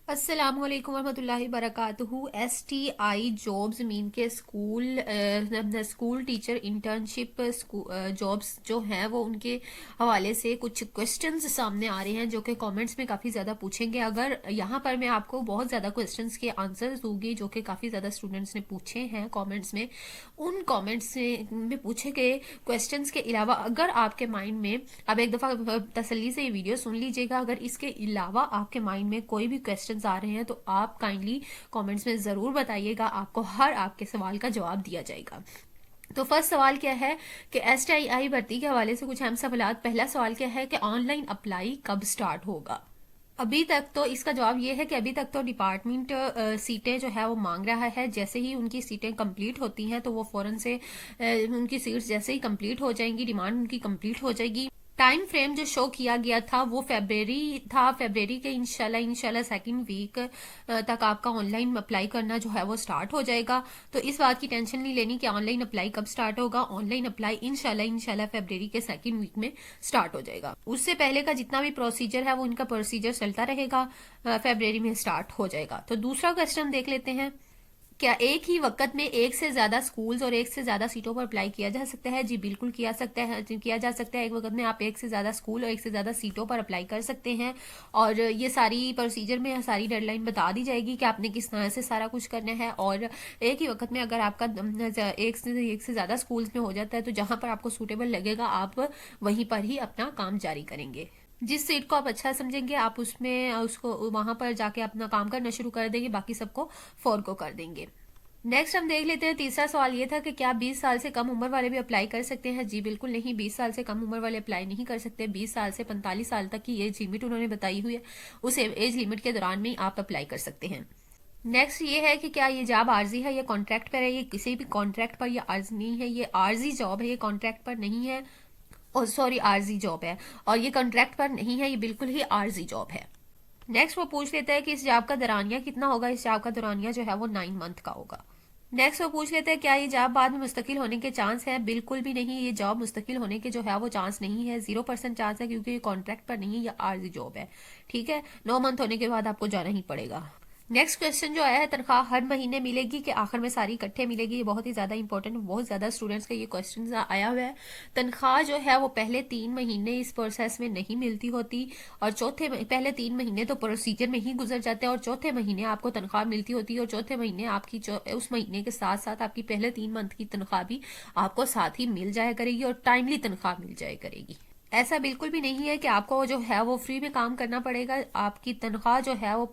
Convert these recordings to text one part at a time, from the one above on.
अस्सलाम वालेकुम वरहमतुल्लाहि बरकातुहू। STI जॉब्स मीन के स्कूल टीचर इंटर्नशिप जॉब्स जो हैं वो उनके हवाले से कुछ क्वेश्चंस सामने आ रहे हैं जो कि कमेंट्स में काफ़ी ज़्यादा पूछेंगे। अगर यहाँ पर मैं आपको बहुत ज़्यादा क्वेश्चंस के आंसर्स दूंगी जो कि काफ़ी ज़्यादा स्टूडेंट्स ने पूछे हैं कमेंट्स में। उन कमेंट्स में पूछे गए क्वेश्चंस के अलावा अगर आपके माइंड में, अब एक दफ़ा तसल्ली से ये वीडियो सुन लीजिएगा, अगर इसके अलावा आपके माइंड में कोई भी क्वेश्चन आ रहे हैं तो आप काइंडली कमेंट्स में ज़रूर बताइएगा, आपको हर आपके सवाल का जवाब दिया जाएगा। तो फर्स्ट सवाल क्या है कि STI भर्ती के हवाले से कुछ अहम सवाल। पहला सवाल क्या है कि ऑनलाइन अप्लाई कब स्टार्ट होगा। अभी तक तो इसका जवाब ये है कि अभी तक तो डिपार्टमेंट सीटें जो है वो मांग रहा है। जैसे ही उनकी सीटें कंप्लीट होती हैं तो वो फ़ौरन से उनकी सीट्स जैसे ही कंप्लीट हो जाएंगी, डिमांड उनकी कंप्लीट हो जाएगी। टाइम फ्रेम जो शो किया गया था वो फेब्रवरी था। फेब्रवरी के इंशाल्लाह सेकंड वीक तक आपका ऑनलाइन अप्लाई करना जो है वो स्टार्ट हो जाएगा। तो इस बात की टेंशन नहीं लेनी कि ऑनलाइन अप्लाई कब स्टार्ट होगा। ऑनलाइन अप्लाई इंशाल्लाह फेब्रवरी के सेकंड वीक में स्टार्ट हो जाएगा। उससे पहले का जितना भी प्रोसीजर है वो इनका प्रोसीजर चलता रहेगा, फेब्रवरी में स्टार्ट हो जाएगा। तो दूसरा क्वेश्चन देख लेते हैं, क्या एक ही वक्त में एक से ज्यादा स्कूल्स और एक से ज्यादा सीटों पर अप्लाई किया जा सकता है। जी बिल्कुल किया सकता है, किया जा सकता है। एक वक्त में आप एक से ज्यादा स्कूल और एक से ज्यादा सीटों पर अप्लाई कर सकते हैं और ये सारी प्रोसीजर में सारी डेडलाइन बता दी जाएगी कि आपने किस तरह से सारा कुछ करना है। और एक ही वक्त में अगर आपका एक से ज्यादा स्कूल्स में हो जाता है तो जहां पर आपको सूटेबल लगेगा आप वहीं पर ही अपना काम जारी करेंगे। जिस सीट को आप अच्छा समझेंगे आप उसमें उसको वहां पर जाके अपना काम करना शुरू कर देंगे, बाकी सबको फॉरगो कर देंगे। नेक्स्ट हम देख लेते हैं, तीसरा सवाल ये था कि क्या 20 साल से कम उम्र वाले भी अप्लाई कर सकते हैं। जी बिल्कुल नहीं, 20 साल से कम उम्र वाले अप्लाई नहीं कर सकते। 20 साल से 45 साल तक की एज लिमिट उन्होंने बताई हुई है, उस एज लिमिट के दौरान में आप अप्लाई कर सकते हैं। नेक्स्ट ये है कि क्या ये जॉब आर्जी है या कॉन्ट्रैक्ट पर है। ये किसी भी कॉन्ट्रैक्ट पर या आर्जी नहीं है, ये आर्जी जॉब है, ये कॉन्ट्रैक्ट पर नहीं है। और सॉरी, आर्जी जॉब है और ये कॉन्ट्रैक्ट पर नहीं है, ये बिल्कुल ही आर्जी जॉब है। नेक्स्ट वो पूछ लेता है कि इस जॉब का दौरानिया कितना होगा। इस जॉब का दौरानिया जो है वो 9 मंथ का होगा। नेक्स्ट वो पूछ लेते हैं क्या ये जॉब बाद में मुस्तकिल होने के चांस है। बिल्कुल भी नहीं, ये जॉब मुस्तकिल होने के जो है वो चांस नहीं है, 0% चांस है, क्योंकि ये कॉन्ट्रैक्ट पर नहीं है, ये आर्जी जॉब है। ठीक है, 9 मंथ होने के बाद आपको जाना ही पड़ेगा। नेक्स्ट क्वेश्चन जो आया है, तनख्वाह हर महीने मिलेगी कि आखिर में सारी इकट्ठे मिलेगी। ये बहुत ही ज़्यादा इंपॉर्टेंट, बहुत ज़्यादा स्टूडेंट्स का ये क्वेश्चन आया हुआ है। तनख्वाह जो है वो पहले 3 महीने इस प्रोसेस में नहीं मिलती होती और पहले 3 महीने तो प्रोसीजर में ही गुजर जाते हैं और चौथे महीने आपको तनख्वाह मिलती होती है। और चौथे महीने आपकी उस महीने के साथ साथ आपकी पहले 3 मंथ की तनख्वाह भी आपको साथ ही मिल जाया करेगी और टाइमली तनख्वाह मिल जाया करेगी। ऐसा बिल्कुल भी नहीं है कि आपको जो है वो फ्री में काम करना पड़ेगा। आपकी तनख्वाह जो है वो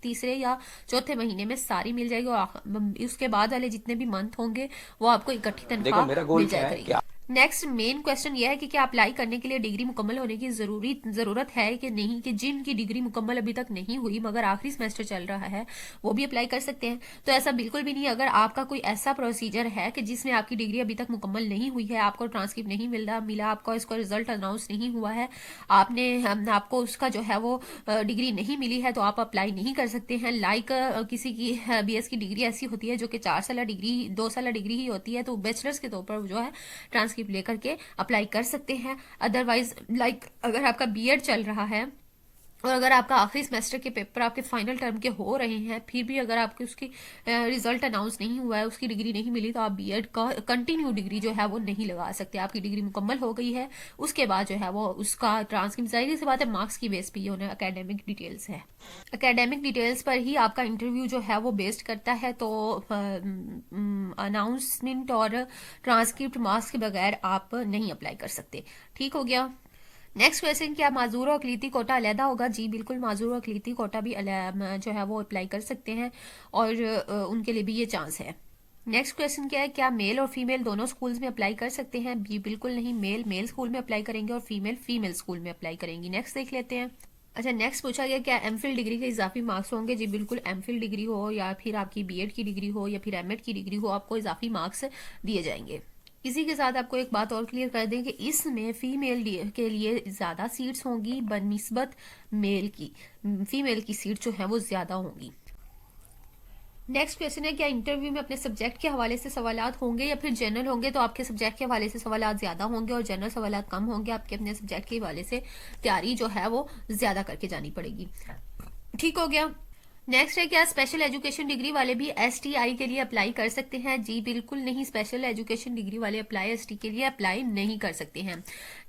तीसरे या चौथे महीने में सारी मिल जाएगी और उसके बाद वाले जितने भी मंथ होंगे वो आपको इकट्ठी देखो तनख्वाह मेरा गोल मिल क्या जाया है कि करेगी। नेक्स्ट मेन क्वेश्चन ये है कि क्या अप्लाई करने के लिए डिग्री मुकम्मल होने की ज़रूरत है कि नहीं, कि जिनकी डिग्री मुकम्मल अभी तक नहीं हुई मगर आखिरी सेमेस्टर चल रहा है वो भी अप्लाई कर सकते हैं। तो ऐसा बिल्कुल भी नहीं। अगर आपका कोई ऐसा प्रोसीजर है कि जिसमें आपकी डिग्री अभी तक मुकम्मल नहीं हुई है, आपको ट्रांसक्रिप्ट नहीं मिला, आपको इसका रिजल्ट अनाउंस नहीं हुआ है, आपको उसका जो है वो डिग्री नहीं मिली है, तो आप अप्लाई नहीं कर सकते हैं। लाइक किसी की BS की डिग्री ऐसी होती है जो कि 4 साल डिग्री 2 साल डिग्री ही होती है, तो बैचलर्स के तौर पर जो है ट्रांसक्रिप्ट लेकर के अप्लाई कर सकते हैं। अदरवाइज लाइक अगर आपका B.Ed चल रहा है और अगर आपका आखिरी सेमेस्टर के पेपर आपके फाइनल टर्म के हो रहे हैं, फिर भी अगर आपकी उसकी रिजल्ट अनाउंस नहीं हुआ है, उसकी डिग्री नहीं मिली, तो आप B.Ed का कंटिन्यू डिग्री जो है वो नहीं लगा सकते। आपकी डिग्री मुकम्मल हो गई है, उसके बाद जो है वो उसका ट्रांसक्रिप्ट, जाहिर सी बात है मार्क्स की बेस पे ये होना एकेडमिक डिटेल्स है। एकेडमिक डिटेल्स पर ही आपका इंटरव्यू जो है वो बेस्ड करता है। तो अनाउंसमेंट और ट्रांसक्रिप्ट मार्क्स के बगैर आप नहीं अप्लाई कर सकते। ठीक हो गया। नेक्स्ट क्वेश्चन, क्या माजूर और अकलीती कोटा अलहदा होगा। जी बिल्कुल, माजूर और अकलीती कोटा भी जो है वो अप्लाई कर सकते हैं और उनके लिए भी ये चांस है। नेक्स्ट क्वेश्चन क्या है, क्या मेल और फीमेल दोनों स्कूल्स में अप्लाई कर सकते हैं। जी बिल्कुल नहीं, मेल मेल स्कूल में अप्लाई करेंगे और फीमेल फीमेल स्कूल में अप्लाई करेंगी। नेक्स्ट देख लेते हैं। अच्छा, नेक्स्ट पूछा गया क्या एमफिल डिग्री के इजाफी मार्क्स होंगे। जी बिल्कुल, एमफिल डिग्री हो या फिर आपकी B.Ed की डिग्री हो या फिर M.Ed की डिग्री हो, आपको इजाफी मार्क्स दिए जाएंगे। इसी के साथ आपको एक बात और क्लियर कर दें कि इसमें फीमेल के लिए ज़्यादा सीट्स होंगी बनिस्बत मेल की। फीमेल की सीट जो है वो ज़्यादा होंगी। नेक्स्ट क्वेश्चन है, क्या इंटरव्यू में अपने सब्जेक्ट के हवाले से सवालात होंगे या फिर जनरल होंगे। तो आपके सब्जेक्ट के हवाले से सवालात ज़्यादा होंगे और जनरल सवालात कम होंगे। आपके अपने सब्जेक्ट के हवाले से तैयारी जो है वो ज़्यादा करके जानी पड़ेगी। ठीक हो गया। नेक्स्ट है, क्या स्पेशल एजुकेशन डिग्री वाले भी एसटीआई के लिए अप्लाई कर सकते हैं? जी बिल्कुल नहीं, स्पेशल एजुकेशन डिग्री वाले अप्लाई एसटी के लिए अप्लाई नहीं कर सकते हैं।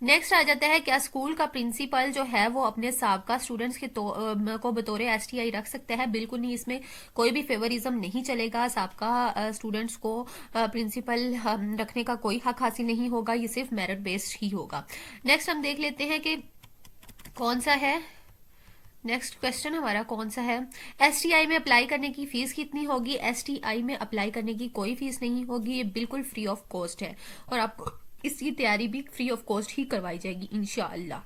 नेक्स्ट आ जाता है, क्या स्कूल का प्रिंसिपल जो है वो अपने साबका स्टूडेंट्स के को बतौर एसटीआई रख सकता है? बिल्कुल नहीं, इसमें कोई भी फेवरिज्म नहीं चलेगा। साबका स्टूडेंट्स को प्रिंसिपल रखने का कोई हक हासिल नहीं होगा, ये सिर्फ मेरिट बेस्ड ही होगा। नेक्स्ट हम देख लेते हैं कि कौन सा है। नेक्स्ट क्वेश्चन हमारा कौन सा है, एसटीआई में अप्लाई करने की फीस कितनी होगी? एसटीआई में अप्लाई करने की कोई फीस नहीं होगी, ये बिल्कुल फ्री ऑफ कॉस्ट है और आपको इसकी तैयारी भी फ्री ऑफ कॉस्ट ही करवाई जाएगी इंशाअल्लाह।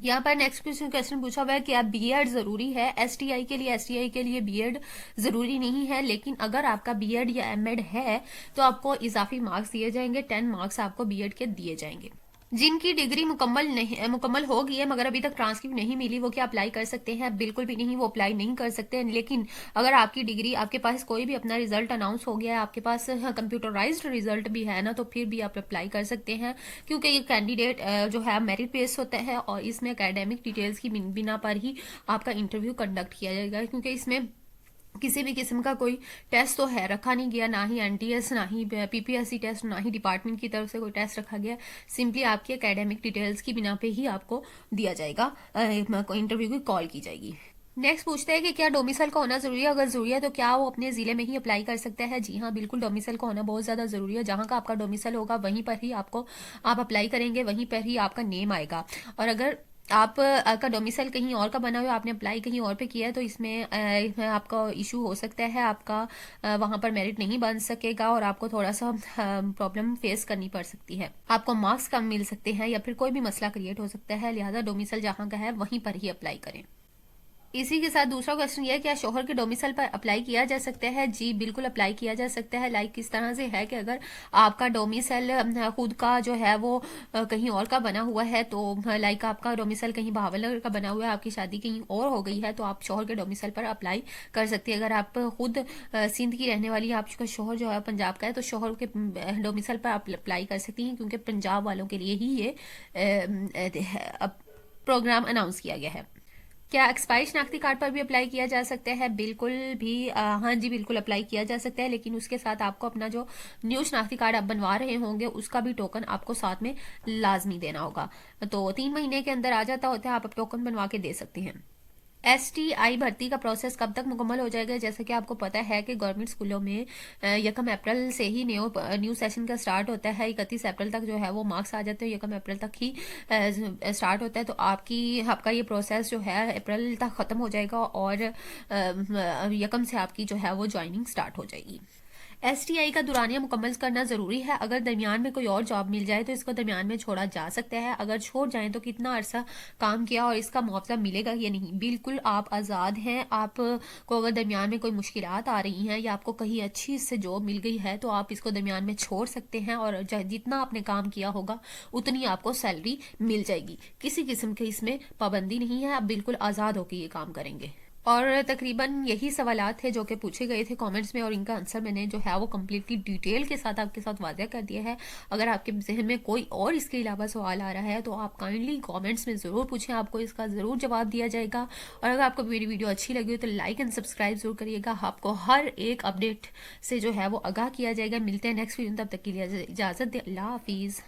यहाँ पर नेक्स्ट क्वेश्चन पूछा हुआ है कि आप बीएड जरूरी है एसटीआई के लिए? एसटीआई के लिए बीएड जरूरी नहीं है, लेकिन अगर आपका बीएड या एमएड है तो आपको इजाफी मार्क्स दिए जाएंगे, 10 मार्क्स आपको बीएड के दिए जाएंगे। जिनकी डिग्री मुकम्मल हो गई है मगर अभी तक ट्रांसक्रिप्ट नहीं मिली, वो क्या अप्लाई कर सकते हैं? बिल्कुल भी नहीं, वो अप्लाई नहीं कर सकते हैं। लेकिन अगर आपकी डिग्री, आपके पास कोई भी अपना रिजल्ट अनाउंस हो गया है, आपके पास कंप्यूटराइज्ड रिजल्ट भी है ना, तो फिर भी आप अप्लाई कर सकते हैं, क्योंकि ये कैंडिडेट जो है मेरिट बेस होता है और इसमें एकेडमिक डिटेल्स की बिना पर ही आपका इंटरव्यू कंडक्ट किया जाएगा, क्योंकि इसमें किसी भी किस्म का कोई टेस्ट तो है रखा नहीं गया, ना ही एनटीएस, ना ही पीपीएससी टेस्ट, ना ही डिपार्टमेंट की तरफ से कोई टेस्ट रखा गया। सिंपली आपकी एकेडमिक डिटेल्स की बिना पे ही आपको दिया जाएगा, इंटरव्यू की कॉल की जाएगी। नेक्स्ट पूछते हैं कि क्या डोमिसाइल का होना जरूरी है? अगर जरूरी है तो क्या वो अपने जिले में ही अप्लाई कर सकता है? जी हाँ बिल्कुल, डोमिसाइल का होना बहुत ज्यादा जरूरी है। जहाँ का आपका डोमिसाइल होगा वहीं पर ही आप अप्लाई करेंगे, वहीं पर ही आपका नेम आएगा। और अगर आपका डोमिसाइल कहीं और का बना हुआ, आपने अप्लाई कहीं और पे किया है, तो इसमें आपका इशू हो सकता है, आपका वहां पर मेरिट नहीं बन सकेगा और आपको थोड़ा सा प्रॉब्लम फेस करनी पड़ सकती है, आपको मार्क्स कम मिल सकते हैं या फिर कोई भी मसला क्रिएट हो सकता है। लिहाजा डोमिसाइल जहाँ का है वहीं पर ही अप्लाई करें। इसी के साथ दूसरा क्वेश्चन ये है, क्या शोहर के डोमिसाइल पर अप्लाई किया जा सकता है? जी बिल्कुल अप्लाई किया जा सकता है। लाइक किस तरह से है कि अगर आपका डोमिसाइल खुद का जो है वो कहीं और का बना हुआ है, तो लाइक आपका डोमिसाइल कहीं बहावलनगर का बना हुआ है, आपकी शादी कहीं और हो गई है, तो आप शोहर के डोमिसाइल पर अप्लाई कर सकती है। अगर आप खुद सिंध की रहने वाली, आपका शोहर जो है पंजाब का है, तो शोहर के डोमिसाइल पर आप अप्लाई कर सकती हैं, क्योंकि पंजाब वालों के लिए ही ये प्रोग्राम अनाउंस किया गया है। क्या एक्सपायरी शनाख्ती कार्ड पर भी अप्लाई किया जा सकता है? बिल्कुल भी हाँ जी बिल्कुल अप्लाई किया जा सकता है, लेकिन उसके साथ आपको अपना जो न्यू शनाख्ती कार्ड आप बनवा रहे होंगे उसका भी टोकन आपको साथ में लाजमी देना होगा। तो 3 महीने के अंदर आ जाता होता है, आप टोकन बनवा के दे सकते हैं। एसटीआई भर्ती का प्रोसेस कब तक मुकम्मल हो जाएगा? जैसे कि आपको पता है कि गवर्नमेंट स्कूलों में 1 अप्रैल से ही न्यू सेशन का स्टार्ट होता है, 31 अप्रैल तक जो है वो मार्क्स आ जाते हैं, 1 अप्रैल तक ही स्टार्ट होता है। तो आपका ये प्रोसेस जो है अप्रैल तक ख़त्म हो जाएगा और 1 से आपकी जो है वो ज्वाइनिंग स्टार्ट हो जाएगी। एसटीआई का दुरानिया मुकम्मल करना जरूरी है? अगर दरमियान में कोई और जॉब मिल जाए तो इसको दरमियान में छोड़ा जा सकता है। अगर छोड़ जाए तो कितना अरसा काम किया और इसका मुआवजा मिलेगा या नहीं? बिल्कुल आप आज़ाद हैं। आपको अगर दरमियान में कोई मुश्किलात आ रही हैं या आपको कहीं अच्छी इससे जॉब मिल गई है तो आप इसको दरमियान में छोड़ सकते हैं और जितना आपने काम किया होगा उतनी आपको सैलरी मिल जाएगी। किसी किस्म की इसमें पाबंदी नहीं है, आप बिल्कुल आज़ाद होकर ये काम करेंगे। और तकरीबन यही सवालात थे जो कि पूछे गए थे कमेंट्स में, और इनका आंसर मैंने जो है वो कम्प्लीटली डिटेल के साथ आपके साथ वादे कर दिया है। अगर आपके जहन में कोई और इसके अलावा सवाल आ रहा है तो आप काइंडली कमेंट्स में ज़रूर पूछें, आपको इसका ज़रूर जवाब दिया जाएगा। और अगर आपको मेरी वीडियो अच्छी लगी हो तो लाइक एंड सब्सक्राइब जरूर करिएगा, आपको हर एक अपडेट से जो है वो आगाह किया जाएगा। मिलते हैं नेक्स्ट वीडियो, तब तक के लिए इजाज़त दें। अल्लाह हाफिज़।